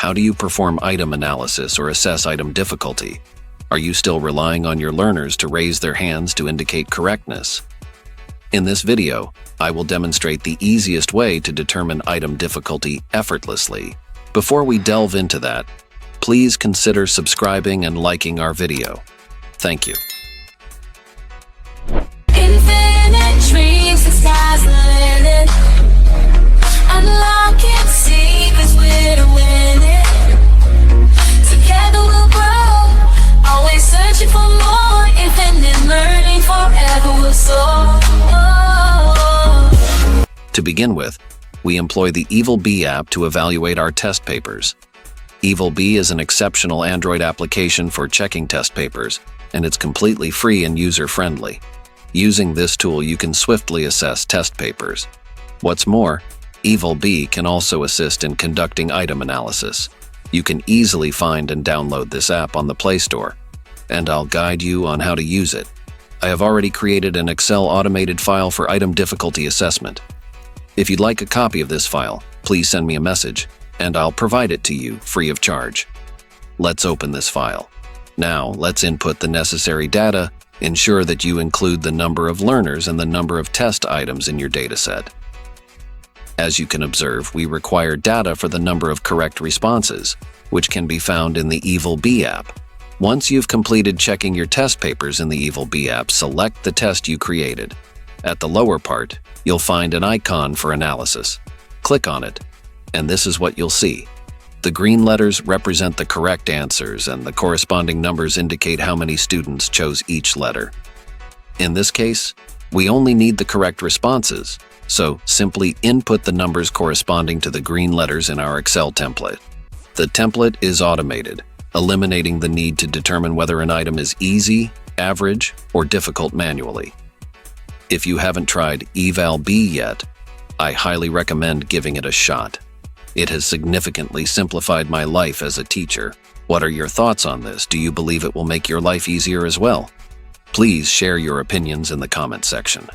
How do you perform item analysis or assess item difficulty? Are you still relying on your learners to raise their hands to indicate correctness? In this video, I will demonstrate the easiest way to determine item difficulty effortlessly. Before we delve into that, please consider subscribing and liking our video. Thank you. Infinite dreams and skies the limit. Unlocking secrets, we're to win it. Together we'll grow, always searching for more. Infinite learning, forever we'll soar. To begin with, we employ the EvilB app to evaluate our test papers. EvilB is an exceptional Android application for checking test papers, and it's completely free and user-friendly. Using this tool, you can swiftly assess test papers. What's more, EvilB can also assist in conducting item analysis. You can easily find and download this app on the Play Store, and I'll guide you on how to use it. I have already created an Excel automated file for item difficulty assessment. If you'd like a copy of this file, please send me a message, and I'll provide it to you free of charge. Let's open this file. Now, let's input the necessary data. Ensure that you include the number of learners and the number of test items in your dataset. As you can observe, we require data for the number of correct responses, which can be found in the EvilB app. Once you've completed checking your test papers in the EvilB app, select the test you created. At the lower part, you'll find an icon for analysis. Click on it, and this is what you'll see. The green letters represent the correct answers, and the corresponding numbers indicate how many students chose each letter. In this case, we only need the correct responses, so simply input the numbers corresponding to the green letters in our Excel template. The template is automated, eliminating the need to determine whether an item is easy, average, or difficult manually. If you haven't tried EvilB yet, I highly recommend giving it a shot. It has significantly simplified my life as a teacher. What are your thoughts on this? Do you believe it will make your life easier as well? Please share your opinions in the comment section.